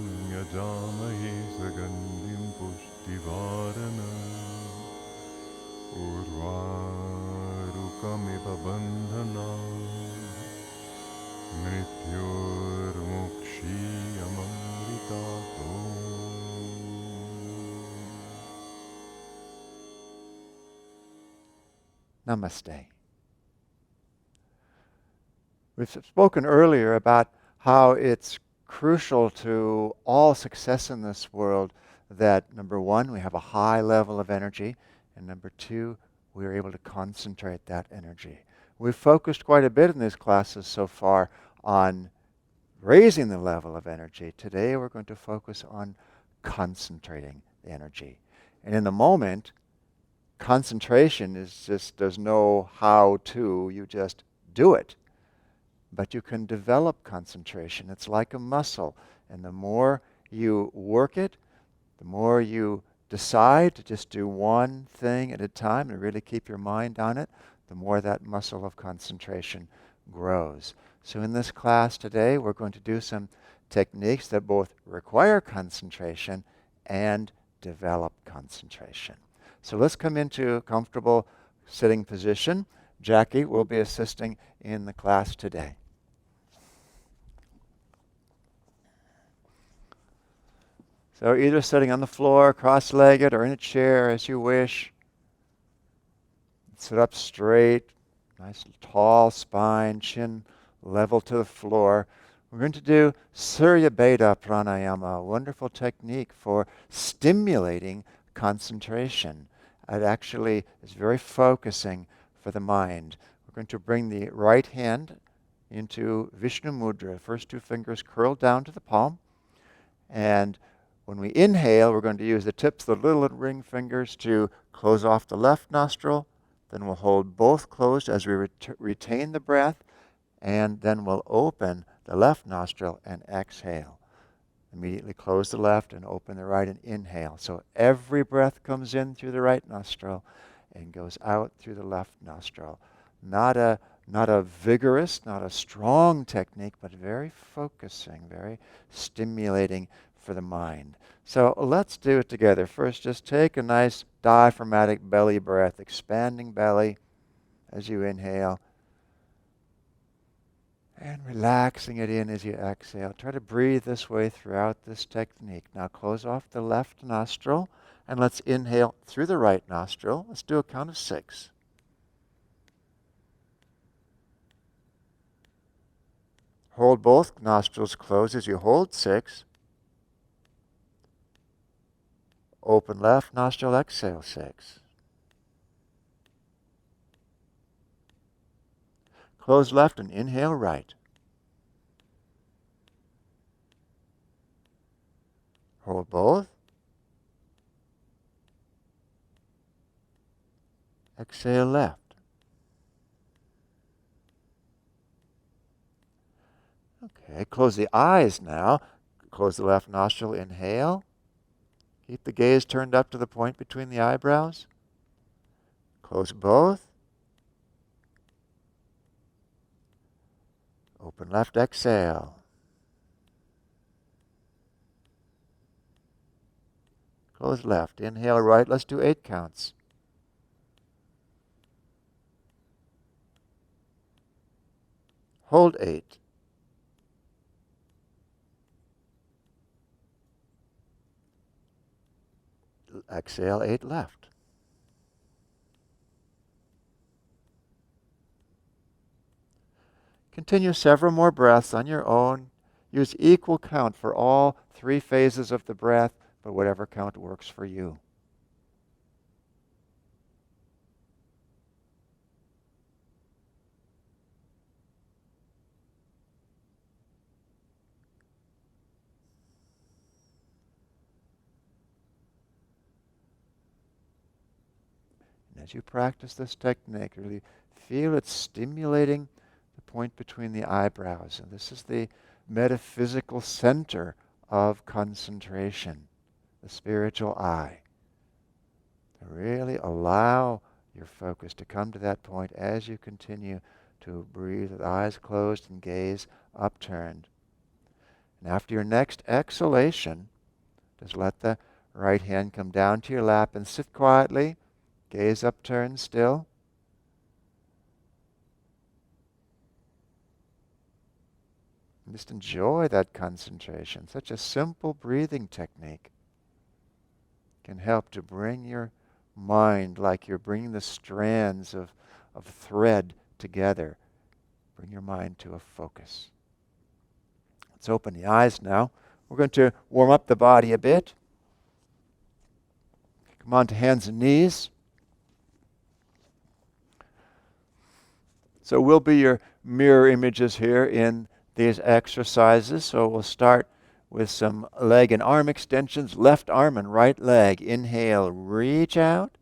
yajamahe sagandim pushtivarana urvarukamiva bandhana mrityurmukshiyamamritato. Namaste. We've spoken earlier about how it's crucial to all success in this world that, number one, we have a high level of energy, and number two, we are able to concentrate that energy. We've focused quite a bit in these classes so far on raising the level of energy. Today we're going to focus on concentrating the energy. And in the moment, concentration is just, there's no how to, you just do it. But you can develop concentration. It's like a muscle. And the more you work it, the more you decide to just do one thing at a time and really keep your mind on it, the more that muscle of concentration grows. So in this class today, we're going to do some techniques that both require concentration and develop concentration. So let's come into a comfortable sitting position. Jackie will be assisting in the class today. So either sitting on the floor, cross-legged, or in a chair as you wish. Sit up straight, nice tall spine, chin level to the floor. We're going to do Surya Bheda Pranayama, a wonderful technique for stimulating concentration. It actually is very focusing for the mind. We're going to bring the right hand into Vishnu Mudra, first two fingers curled down to the palm. And when we inhale, we're going to use the tips of the little ring fingers to close off the left nostril. Then we'll hold both closed as we retain the breath. And then we'll open the left nostril and exhale. Immediately close the left and open the right and inhale. So every breath comes in through the right nostril and goes out through the left nostril. Not a vigorous, not a strong technique, but very focusing, very stimulating for the mind. So let's do it together. First, just take a nice diaphragmatic belly breath, expanding belly as you inhale. And relaxing it in as you exhale. Try to breathe this way throughout this technique. Now close off the left nostril and let's inhale through the right nostril. Let's do a count of 6. Hold both nostrils closed as you hold 6. Open left nostril, exhale 6. Close left and inhale right. Hold both. Exhale left. Okay, close the eyes now. Close the left nostril, inhale. Keep the gaze turned up to the point between the eyebrows. Close both. Open left, exhale. Close left, inhale right. Let's do 8 counts. Hold 8. Exhale 8 left. Continue several more breaths on your own. Use equal count for all 3 phases of the breath, but whatever count works for you. And as you practice this technique, really feel it stimulating the point between the eyebrows. And this is the metaphysical center of concentration, the spiritual eye. To really allow your focus to come to that point as you continue to breathe with eyes closed and gaze upturned. And after your next exhalation, just let the right hand come down to your lap and sit quietly, gaze upturned still. And just enjoy that concentration. Such a simple breathing technique can help to bring your mind like you're bringing the strands of thread together. Bring your mind to a focus. Let's open the eyes now. We're going to warm up the body a bit. Come on to hands and knees. So we'll be your mirror images here in these exercises. So we'll start with some leg and arm extensions, left arm and right leg. Inhale, reach out.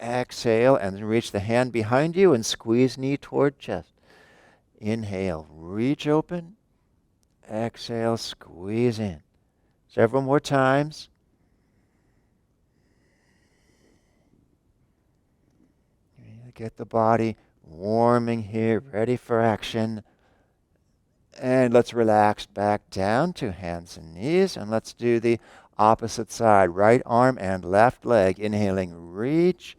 Exhale, and then reach the hand behind you and squeeze knee toward chest. Inhale, reach open. Exhale, squeeze in. Several more times. Get the body warming here, ready for action. And let's relax back down to hands and knees. And let's do the opposite side. Right arm and left leg. Inhaling, reach.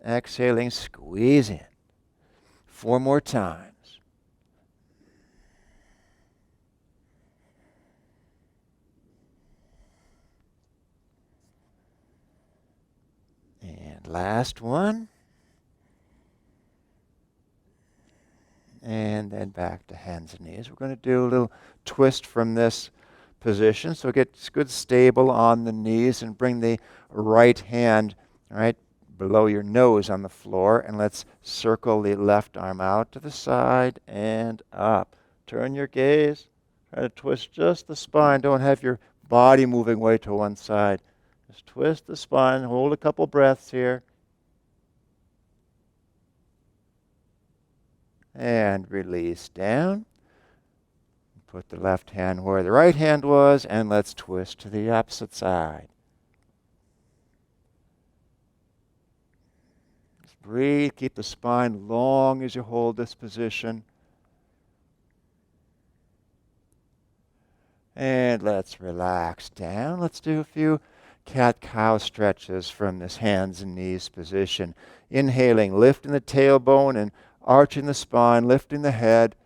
Exhaling, squeeze in. 4 more times. And last one. And then back to hands and knees. We're going to do a little twist from this position. So get good stable on the knees and bring the right hand right below your nose on the floor. And let's circle the left arm out to the side and up. Turn your gaze. Try to twist just the spine. Don't have your body moving way to one side. Just twist the spine. Hold a couple breaths here. And release down. Put the left hand where the right hand was, and let's twist to the opposite side. Just breathe. Keep the spine long as you hold this position. And let's relax down. Let's do a few cat-cow stretches from this hands and knees position. Inhaling, lifting the tailbone and arching the spine, lifting the head.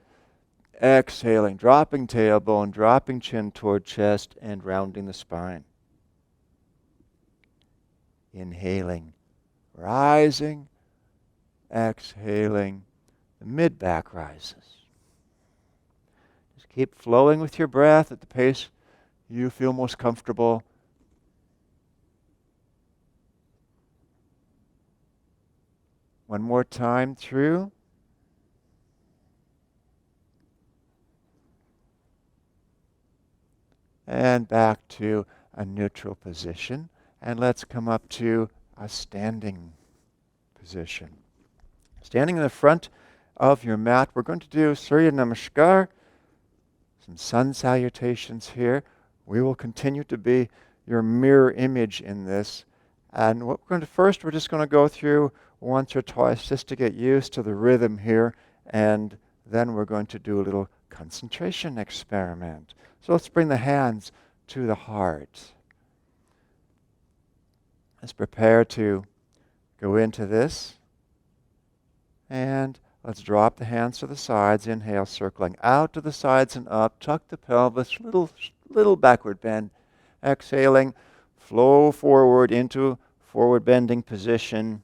Exhaling, dropping tailbone, dropping chin toward chest, and rounding the spine. Inhaling, rising. Exhaling, the mid-back rises. Just keep flowing with your breath at the pace you feel most comfortable. One more time through. And back to a neutral position. And let's come up to a standing position. Standing in the front of your mat, we're going to do Surya Namaskar, some sun salutations here. We will continue to be your mirror image in this. And what we're going to first, we're just going to go through once or twice just to get used to the rhythm here. And then we're going to do a little concentration experiment. So let's bring the hands to the heart. Let's prepare to go into this. And let's drop the hands to the sides. Inhale, circling out to the sides and up. Tuck the pelvis, little backward bend. Exhaling, flow forward into forward bending position.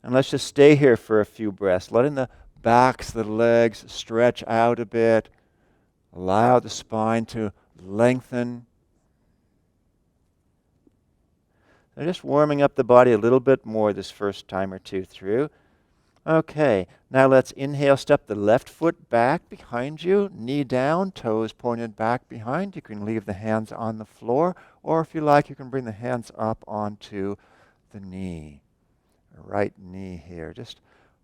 And let's just stay here for a few breaths, letting the backs, the legs stretch out a bit. Allow the spine to lengthen. So just warming up the body a little bit more this first time or two through. Okay, now let's inhale, step the left foot back behind you, knee down, toes pointed back behind. You can leave the hands on the floor, or if you like, you can bring the hands up onto the knee. Right knee here. Just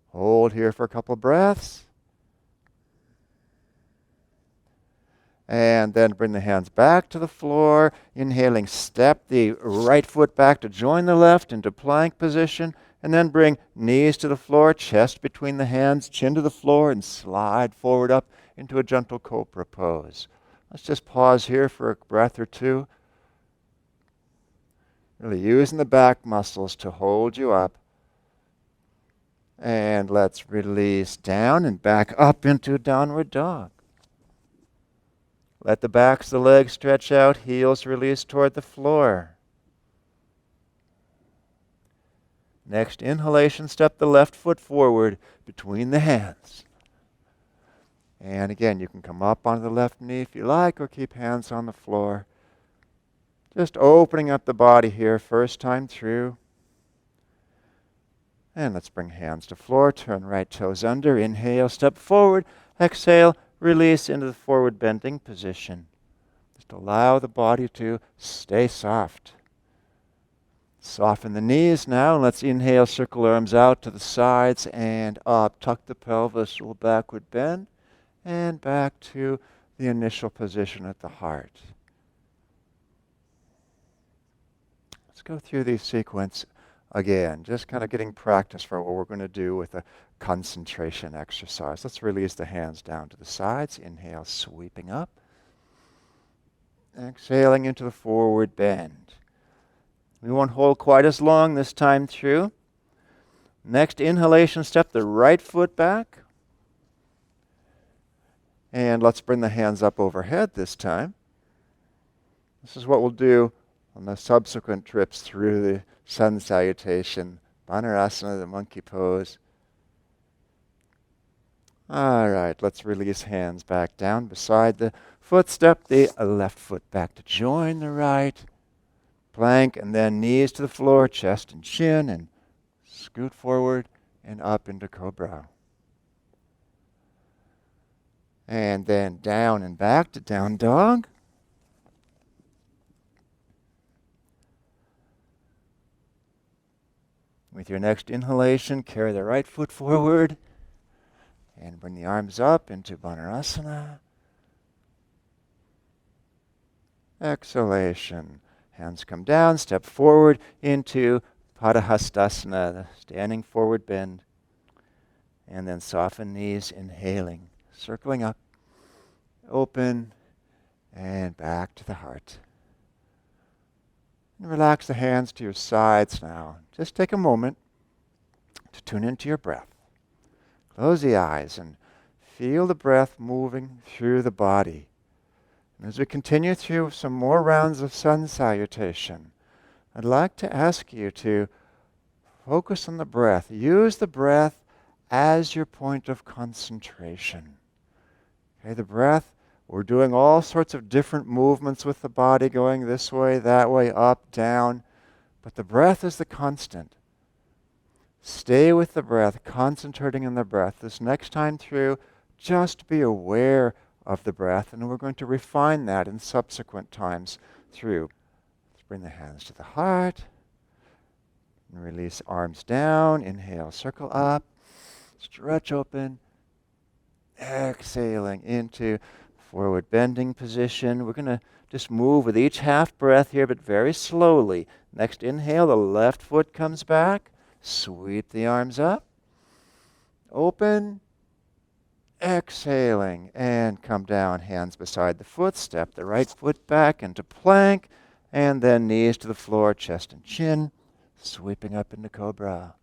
hold here for a couple breaths. And then bring the hands back to the floor. Inhaling, step the right foot back to join the left into plank position. And then bring knees to the floor, chest between the hands, chin to the floor, and slide forward up into a gentle cobra pose. Let's just pause here for a breath or two. Really using the back muscles to hold you up. And let's release down and back up into downward dog. Let the backs of the legs stretch out, heels release toward the floor. Next inhalation, step the left foot forward between the hands. And again, you can come up onto the left knee if you like, or keep hands on the floor. Just opening up the body here, first time through. And let's bring hands to floor, turn right toes under, inhale, step forward, exhale, release into the forward bending position. Just allow the body to stay soft. Soften the knees now, and let's inhale, circle arms out to the sides and up. Tuck the pelvis, little backward bend, and back to the initial position at the heart. Let's go through these sequence again, just kind of getting practice for what we're going to do with a concentration exercise. Let's release the hands down to the sides. Inhale, sweeping up. Exhaling into the forward bend. We won't hold quite as long this time through. Next inhalation, step the right foot back. And let's bring the hands up overhead this time. This is what we'll do on the subsequent trips through the sun salutation, Vajrasana, the monkey pose. All right, let's release hands back down beside the foot. Step the left foot back to join the right. Plank, and then knees to the floor, chest and chin, and scoot forward and up into cobra. And then down and back to down dog. With your next inhalation, carry the right foot forward and bring the arms up into Vajrasana. Exhalation. Hands come down, step forward into Parvatasana, the standing forward bend. And then soften knees, inhaling, circling up, open, and back to the heart. And relax the hands to your sides now. Just take a moment to tune into your breath. Close the eyes and feel the breath moving through the body. And as we continue through some more rounds of sun salutation, I'd like to ask you to focus on the breath. Use the breath as your point of concentration. Okay, the breath, we're doing all sorts of different movements with the body, going this way, that way, up, down. But the breath is the constant. Stay with the breath, concentrating on the breath. This next time through, just be aware of the breath, and we're going to refine that in subsequent times through. Let's bring the hands to the heart, and release arms down. Inhale, circle up, stretch open, exhaling into forward bending position. We're going to just move with each half breath here, but very slowly. Next inhale, the left foot comes back, sweep the arms up, open, exhaling, and come down, hands beside the foot. Step the right foot back into plank, and then knees to the floor, chest and chin, sweeping up into cobra.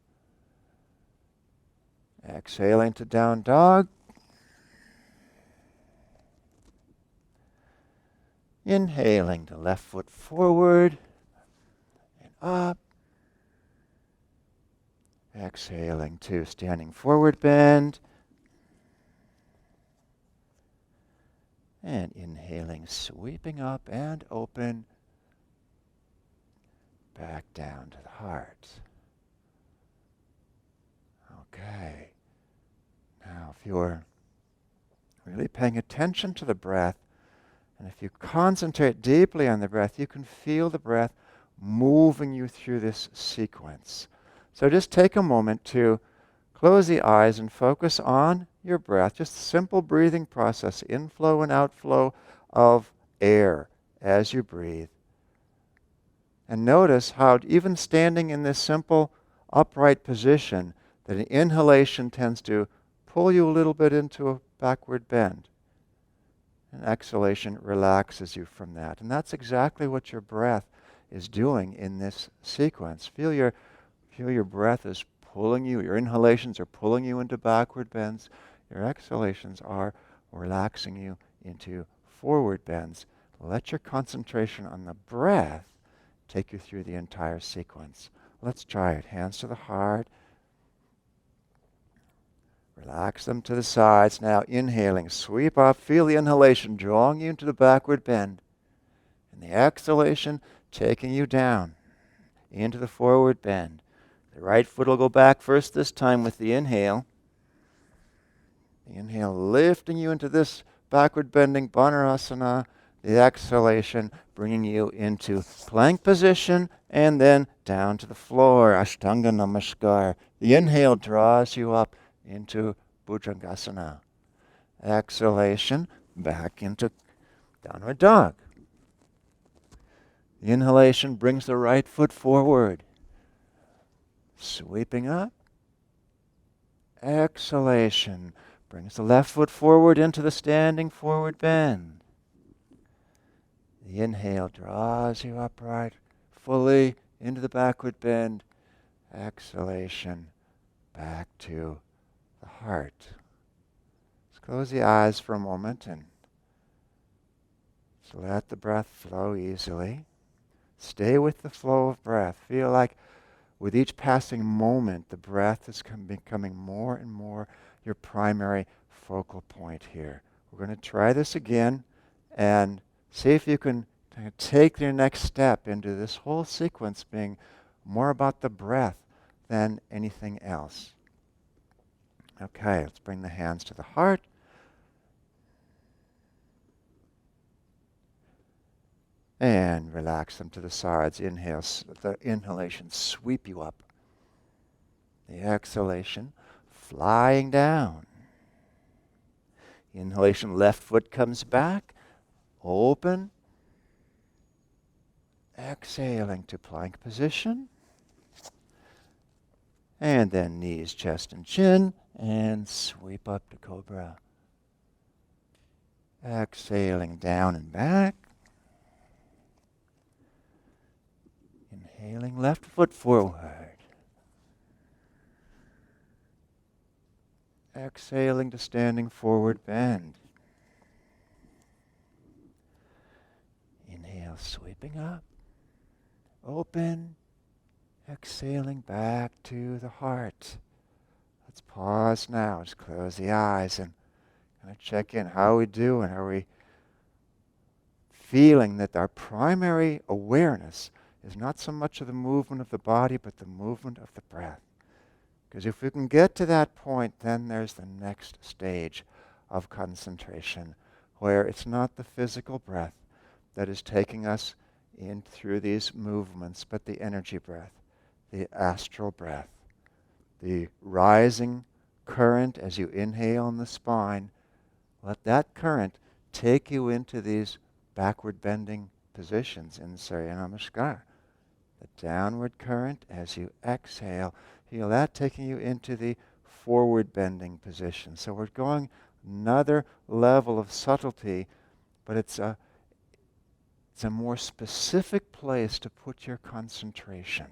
Exhaling to down dog. Inhaling the left foot forward and up. Exhaling to standing forward bend. And inhaling, sweeping up and open, back down to the heart. Okay. Now, if you're really paying attention to the breath, and if you concentrate deeply on the breath, you can feel the breath moving you through this sequence. So just take a moment to close the eyes and focus on your breath, just simple breathing process, inflow and outflow of air as you breathe. And notice how even standing in this simple upright position, that an inhalation tends to pull you a little bit into a backward bend. And exhalation relaxes you from that. And that's exactly what your breath is doing in this sequence. Feel your breath is pulling you, your inhalations are pulling you into backward bends. Your exhalations are relaxing you into forward bends. Let your concentration on the breath take you through the entire sequence. Let's try it. Hands to the heart. Relax them to the sides. Now inhaling, sweep up. Feel the inhalation drawing you into the backward bend. And the exhalation taking you down into the forward bend. The right foot will go back first this time with the inhale. The inhale lifting you into this backward bending Vajrasana. The exhalation bringing you into plank position and then down to the floor, Ashtanga Namaskar. The inhale draws you up into Bhujangasana. Exhalation back into downward dog. The inhalation brings the right foot forward, sweeping up. Exhalation brings the left foot forward into the standing forward bend. The inhale draws you upright, fully into the backward bend. Exhalation back to the heart. Let's close the eyes for a moment and just let the breath flow easily. Stay with the flow of breath. Feel like with each passing moment, the breath is becoming more and more your primary focal point here. We're going to try this again and see if you can take your next step into this whole sequence being more about the breath than anything else. Okay, let's bring the hands to the heart. And relax them to the sides. Inhale, the inhalation sweep you up. The exhalation flying down. Inhalation, left foot comes back. Open. Exhaling to plank position. And then knees, chest, and chin. And sweep up to cobra. Exhaling down and back. Inhaling left foot forward. Exhaling to standing forward bend. Inhale, sweeping up. Open. Exhaling back to the heart. Let's pause now. Just close the eyes and kind of check in. How are we doing? Are we feeling that our primary awareness is not so much of the movement of the body, but the movement of the breath? Because if we can get to that point, then there's the next stage of concentration, where it's not the physical breath that is taking us in through these movements, but the energy breath, the astral breath, the rising current as you inhale in the spine. Let that current take you into these backward bending positions in Surya Namaskar. The downward current as you exhale, feel that taking you into the forward bending position. So we're going another level of subtlety, but it's a more specific place to put your concentration.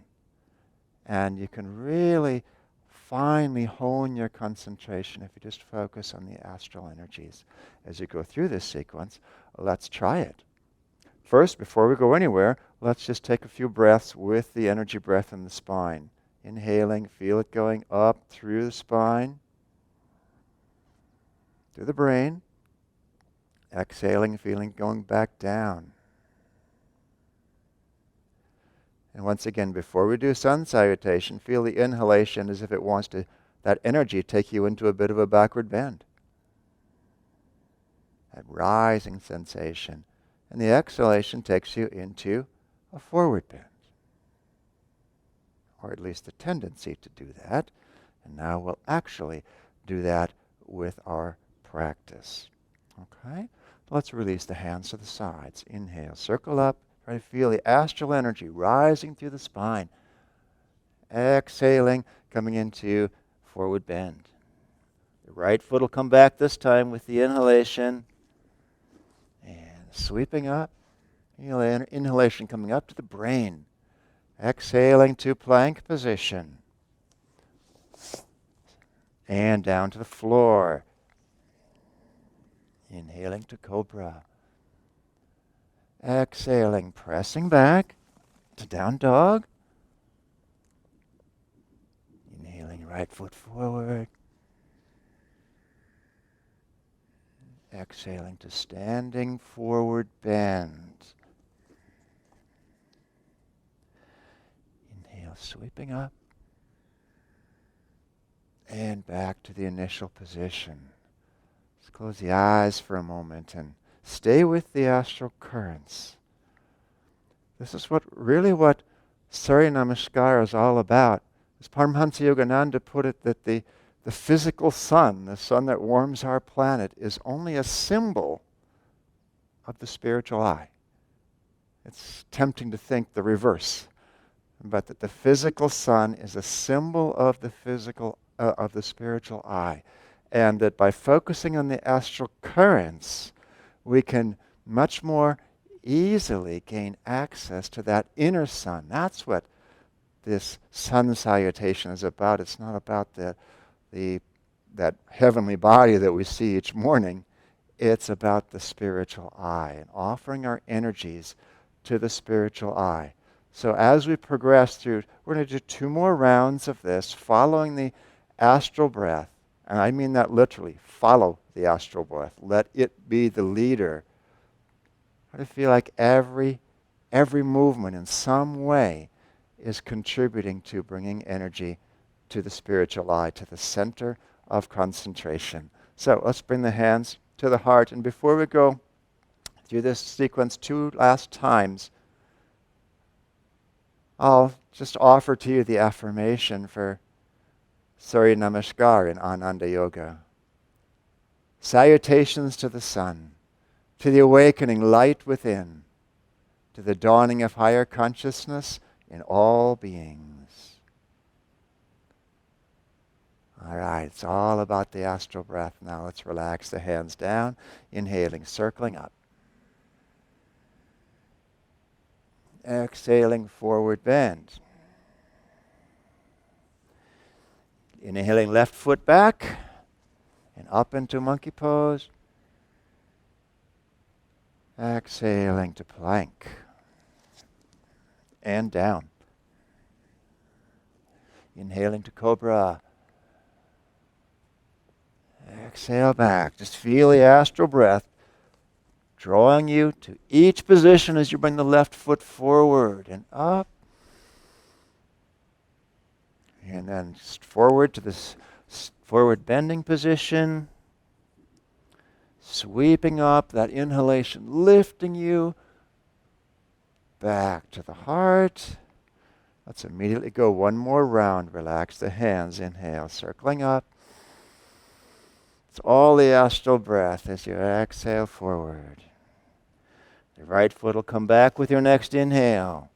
And you can really finely hone your concentration if you just focus on the astral energies. As you go through this sequence, let's try it. First, before we go anywhere, let's just take a few breaths with the energy breath in the spine. Inhaling, feel it going up through the spine, through the brain. Exhaling, feeling it going back down. And once again, before we do sun salutation, feel the inhalation as if it wants to, that energy, take you into a bit of a backward bend. That rising sensation. And the exhalation takes you into a forward bend. Or at least the tendency to do that. And now we'll actually do that with our practice. Okay? Let's release the hands to the sides. Inhale, circle up. Try to feel the astral energy rising through the spine. Exhaling, coming into forward bend. The right foot will come back this time with the inhalation. Sweeping up. Inhalation coming up to the brain. Exhaling to plank position. And down to the floor. Inhaling to cobra. Exhaling, pressing back to down dog. Inhaling, right foot forward. Exhaling to standing forward bend. Inhale, sweeping up. And back to the initial position. Let's close the eyes for a moment and stay with the astral currents. This is what Surya Namaskar is all about. As Paramahansa Yogananda put it, that the physical sun, the sun that warms our planet, is only a symbol of the spiritual eye. It's tempting to think the reverse, but that the physical sun is a symbol of the spiritual eye, and that by focusing on the astral currents, we can much more easily gain access to that inner sun. That's what this sun salutation is about. It's not about that heavenly body that we see each morning. It's about the spiritual eye and offering our energies to the spiritual eye. So as we progress through, we're going to do 2 more rounds of this, following the astral breath. And I mean that literally. Follow the astral breath. Let it be the leader. I feel like every movement in some way is contributing to bringing energy to the spiritual eye, to the center of concentration. So let's bring the hands to the heart. And before we go through this sequence 2 last times, I'll just offer to you the affirmation for Surya Namaskar in Ananda Yoga. Salutations to the sun, to the awakening light within, to the dawning of higher consciousness in all beings. All right, it's all about the astral breath now. Let's relax the hands down, inhaling, circling up. Exhaling, forward bend. Inhaling, left foot back and up into monkey pose. Exhaling to plank and down. Inhaling to cobra. Exhale back. Just feel the astral breath drawing you to each position as you bring the left foot forward and up. And then forward to this forward bending position. Sweeping up, that inhalation lifting you back to the heart. Let's immediately go 1 more round. Relax the hands. Inhale, circling up. It's all the astral breath as you exhale forward. The right foot will come back with your next inhale.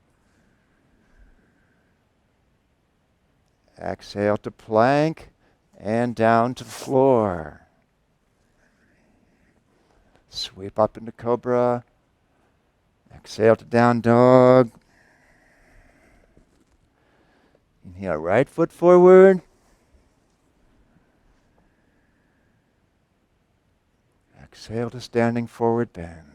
Exhale to plank and down to the floor. Sweep up into cobra. Exhale to down dog. Inhale, right foot forward. Exhale to standing forward bend.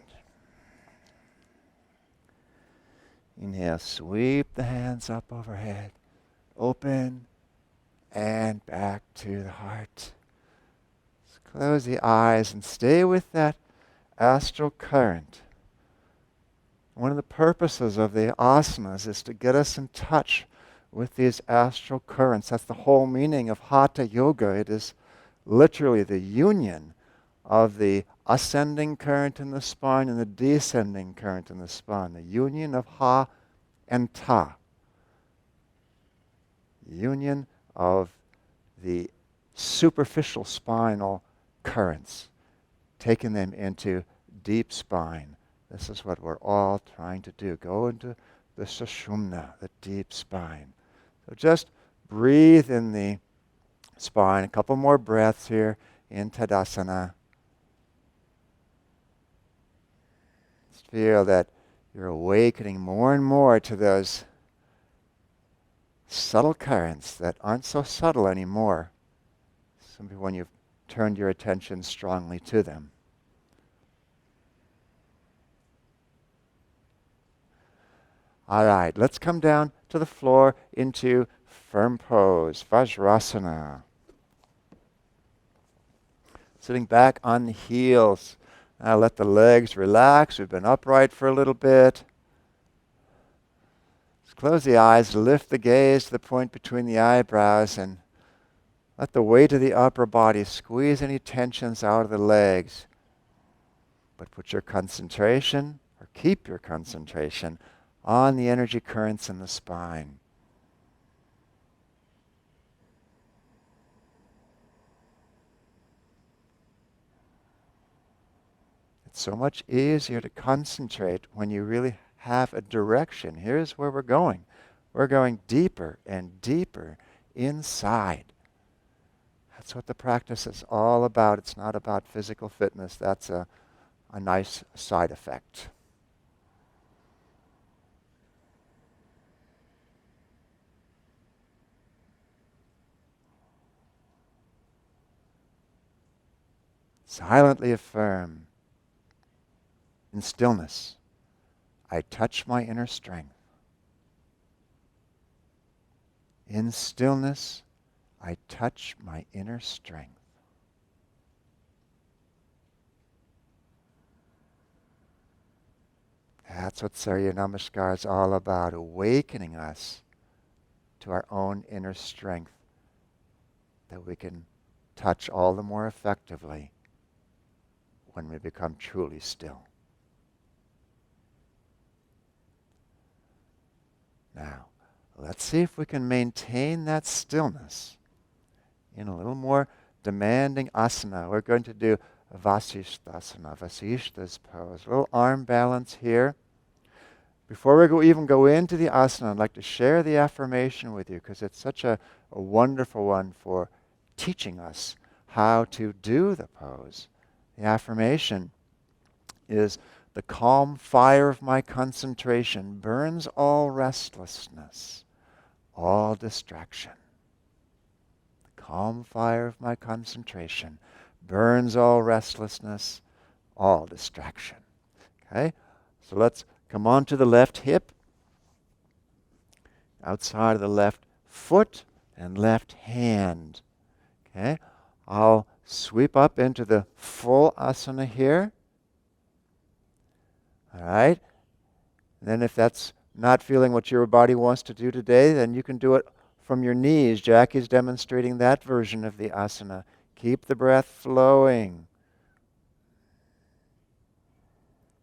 Inhale, sweep the hands up overhead. Open and back to the heart. Let's close the eyes and stay with that astral current. One of the purposes of the asanas is to get us in touch with these astral currents. That's the whole meaning of Hatha Yoga. It is literally the union of the ascending current in the spine and the descending current in the spine. The union of Ha and Ta. The union of the superficial spinal currents, taking them into deep spine. This is what we're all trying to do. Go into the sushumna, the deep spine. So just breathe in the spine. A couple more breaths here in Tadasana. feel that you're awakening more and more to those subtle currents that aren't so subtle anymore. Simply when you've turned your attention strongly to them. All right, let's come down to the floor into firm pose, Vajrasana. Sitting back on the heels. Now let the legs relax. We've been upright for a little bit. Let's close the eyes, lift the gaze to the point between the eyebrows, and let the weight of the upper body squeeze any tensions out of the legs. But put your concentration, or keep your concentration, on the energy currents in the spine. It's so much easier to concentrate when you really have a direction. Here's where we're going. We're going deeper and deeper inside. That's what the practice is all about. It's not about physical fitness. That's a nice side effect. Silently affirm, in stillness, I touch my inner strength. In stillness, I touch my inner strength. That's what Surya Namaskar is all about, awakening us to our own inner strength that we can touch all the more effectively when we become truly still. Now, let's see if we can maintain that stillness in a little more demanding asana. We're going to do Vasishthasana, Vasishta's pose. A little arm balance here. Before we even go into the asana, I'd like to share the affirmation with you because it's such a wonderful one for teaching us how to do the pose. The affirmation is, the calm fire of my concentration burns all restlessness, all distraction. The calm fire of my concentration burns all restlessness, all distraction. Okay? So let's come on to the left hip, outside of the left foot, and left hand. Okay? I'll sweep up into the full asana here. All right? And then if that's not feeling what your body wants to do today, then you can do it from your knees. Jackie's demonstrating that version of the asana. Keep the breath flowing.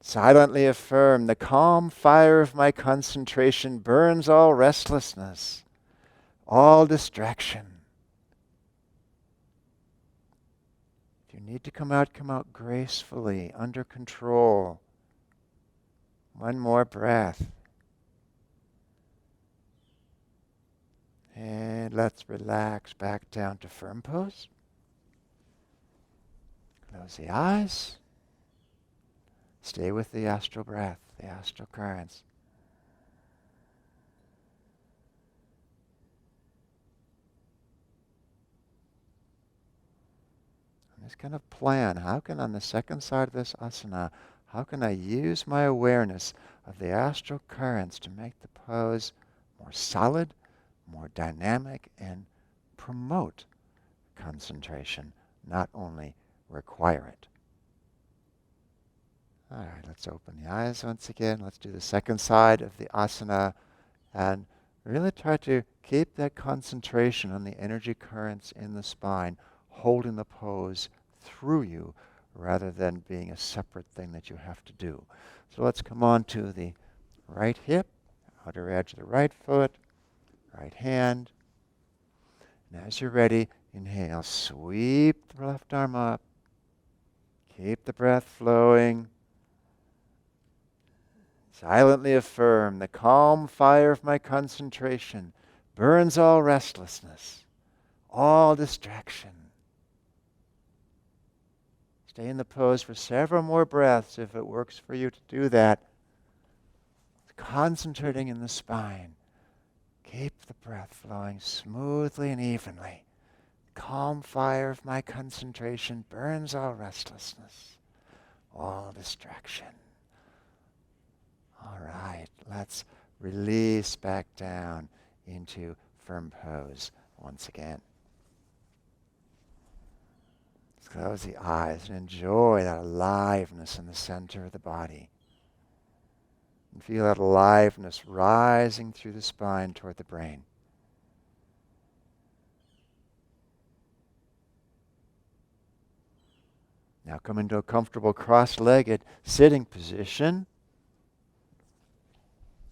Silently affirm, the calm fire of my concentration burns all restlessness, all distraction. If you need to come out gracefully, under control. One more breath. And let's relax back down to firm pose. Close the eyes. Stay with the astral breath, the astral currents. And just kind of plan, how can on the second side of this asana, how can I use my awareness of the astral currents to make the pose more solid, more dynamic, and promote concentration, not only require it. All right, let's open the eyes once again. Let's do the second side of the asana and really try to keep that concentration on the energy currents in the spine, holding the pose through you rather than being a separate thing that you have to do. So let's come on to the right hip, outer edge of the right foot, right hand. And as you're ready, inhale, sweep the left arm up. Keep the breath flowing. Silently affirm, the calm fire of my concentration burns all restlessness, all distraction. Stay in the pose for several more breaths if it works for you to do that. Concentrating in the spine. Keep the breath flowing smoothly and evenly. Calm fire of my concentration burns all restlessness, all distraction. All right, let's release back down into firm pose once again. Let's close the eyes and enjoy that aliveness in the center of the body. And feel that aliveness rising through the spine toward the brain. Now come into a comfortable cross-legged sitting position.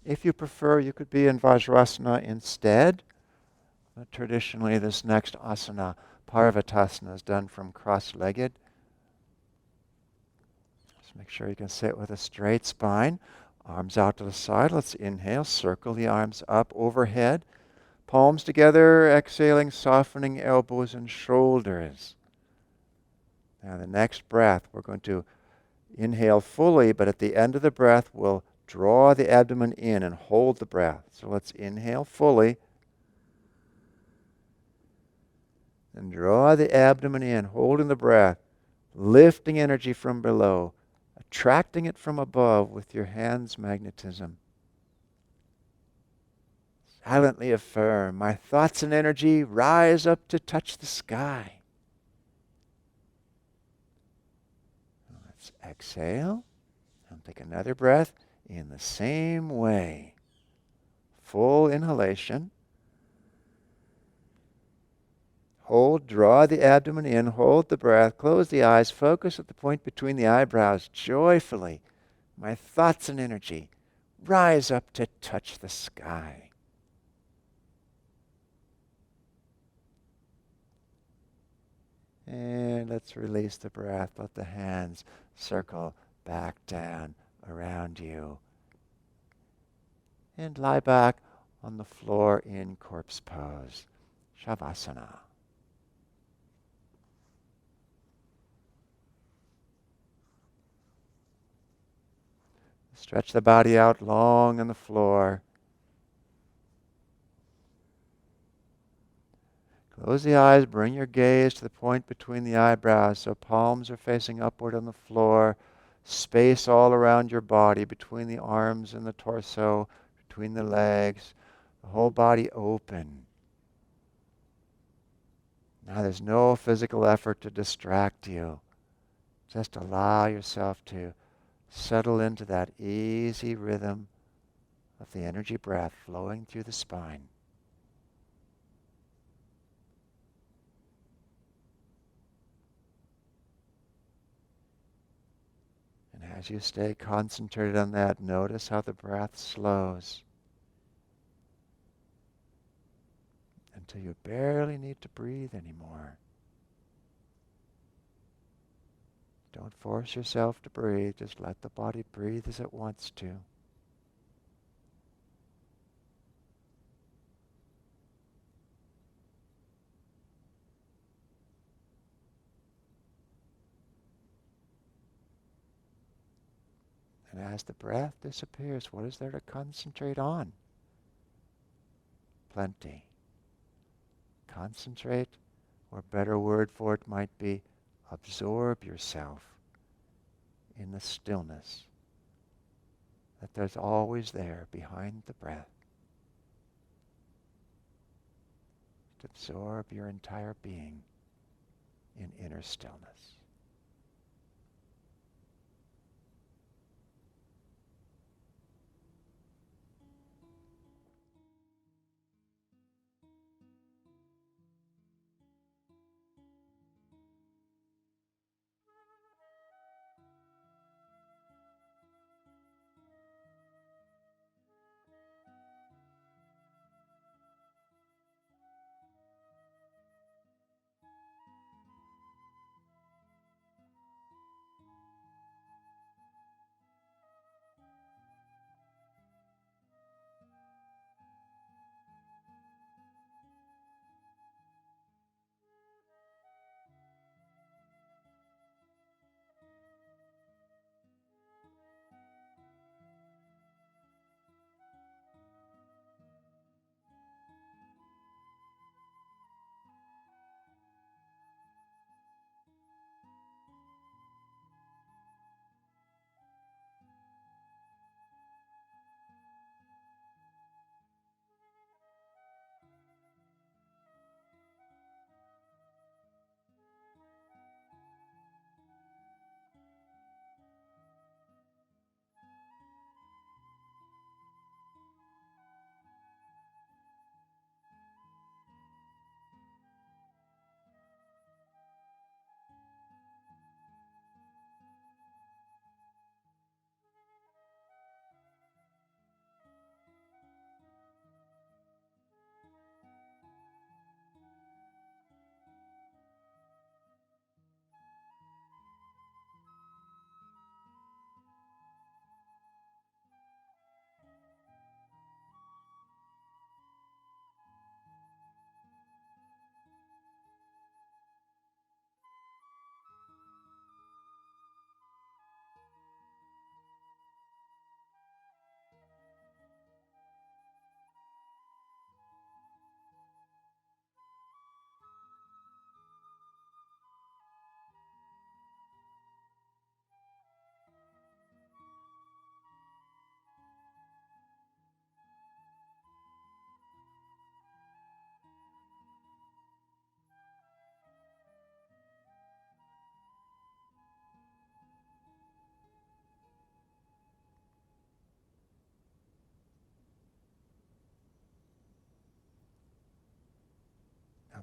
If you prefer, you could be in Vajrasana instead. But traditionally, this next asana, Parvatasana, is done from cross-legged. Just make sure you can sit with a straight spine. Arms out to the side. Let's inhale. Circle the arms up overhead. Palms together. Exhaling, softening elbows and shoulders. Now the next breath, we're going to inhale fully, but at the end of the breath, we'll draw the abdomen in and hold the breath. So let's inhale fully. And draw the abdomen in, holding the breath, lifting energy from below, attracting it from above with your hands' magnetism. Silently affirm, my thoughts and energy rise up to touch the sky. Let's exhale and take another breath in the same way. Full inhalation. Hold, draw the abdomen in, hold the breath, close the eyes, focus at the point between the eyebrows joyfully. My thoughts and energy rise up to touch the sky. And let's release the breath. Let the hands circle back down around you. And lie back on the floor in corpse pose, Savasana. Stretch the body out long on the floor. Close the eyes, bring your gaze to the point between the eyebrows so palms are facing upward on the floor. Space all around your body, between the arms and the torso, between the legs. The whole body open. Now there's no physical effort to distract you. Just allow yourself to settle into that easy rhythm of the energy breath flowing through the spine. And as you stay concentrated on that, notice how the breath slows until you barely need to breathe anymore. Don't force yourself to breathe. Just let the body breathe as it wants to. And as the breath disappears, what is there to concentrate on? Plenty. Concentrate, or a better word for it might be absorb yourself in the stillness that there's always there behind the breath. To absorb your entire being in inner stillness.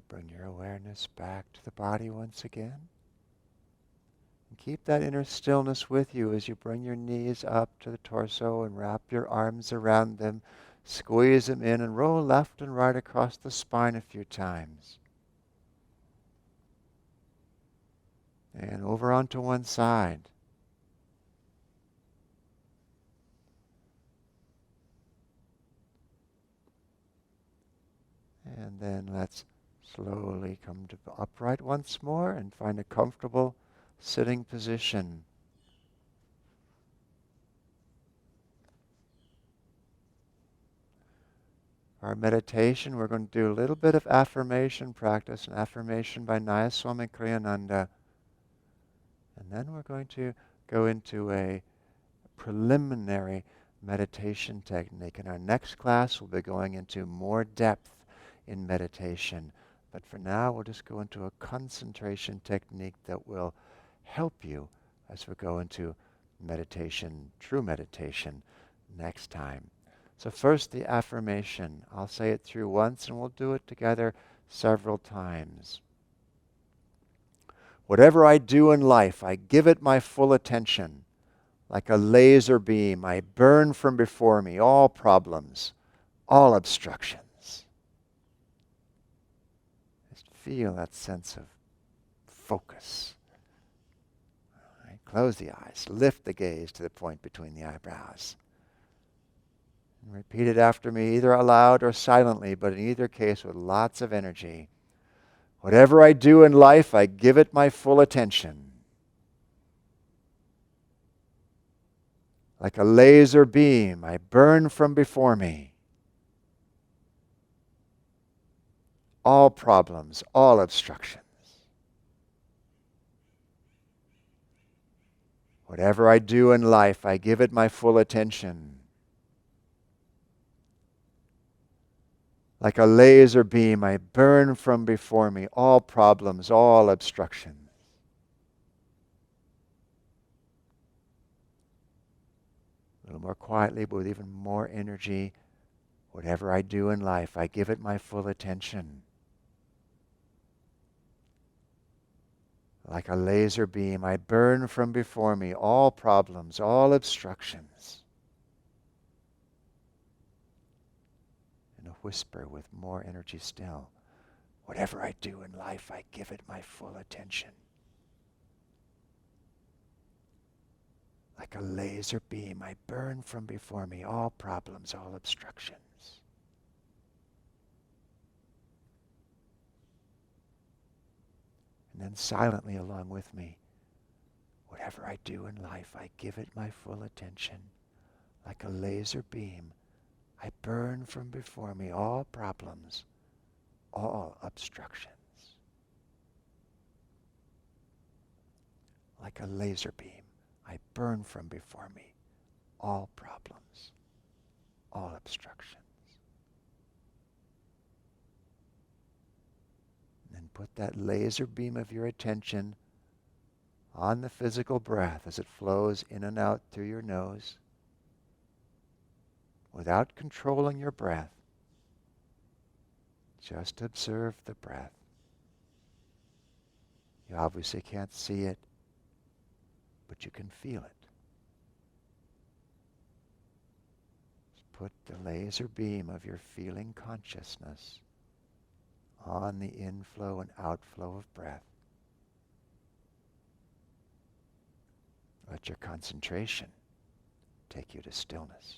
bring your awareness back to the body once again. And keep that inner stillness with you as you bring your knees up to the torso and wrap your arms around them, squeeze them in, and roll left and right across the spine a few times. And over onto one side. And then let's slowly come to the upright once more and find a comfortable sitting position. Our meditation, we're going to do a little bit of affirmation practice, an affirmation by Nayaswami Gyandev. And then we're going to go into a preliminary meditation technique. In our next class, we'll be going into more depth in meditation. But for now, we'll just go into a concentration technique that will help you as we go into meditation, true meditation, next time. So first, the affirmation. I'll say it through once, and we'll do it together several times. Whatever I do in life, I give it my full attention. Like a laser beam, I burn from before me all problems, all obstructions. Just feel that sense of focus. All right, close the eyes, lift the gaze to the point between the eyebrows. And repeat it after me, either aloud or silently, but in either case with lots of energy. Whatever I do in life, I give it my full attention. Like a laser beam, I burn from before me all problems, all obstructions. Whatever I do in life, I give it my full attention. Like a laser beam, I burn from before me all problems, all obstructions. A little more quietly, but with even more energy. Whatever I do in life, I give it my full attention. Like a laser beam, I burn from before me all problems, all obstructions. In a whisper with more energy still. Whatever I do in life, I give it my full attention. Like a laser beam, I burn from before me all problems, all obstructions. And then silently along with me, whatever I do in life, I give it my full attention. Like a laser beam, I burn from before me all problems, all obstructions. Like a laser beam, I burn from before me all problems, all obstructions. And then put that laser beam of your attention on the physical breath as it flows in and out through your nose without controlling your breath. Just observe the breath. You obviously can't see it, but you can feel it. Just put the laser beam of your feeling consciousness on the inflow and outflow of breath. Let your concentration take you to stillness.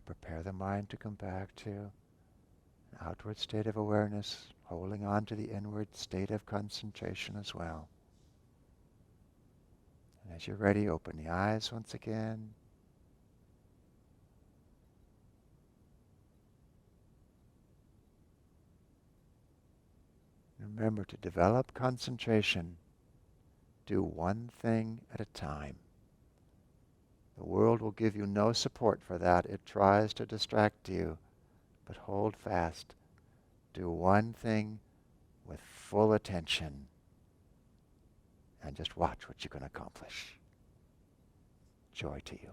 prepare the mind to come back to an outward state of awareness, holding on to the inward state of concentration as well. And as you're ready, open the eyes once again. Remember to develop concentration. Do one thing at a time. The world will give you no support for that. It tries to distract you, but hold fast. Do one thing with full attention and just watch what you can accomplish. Joy to you.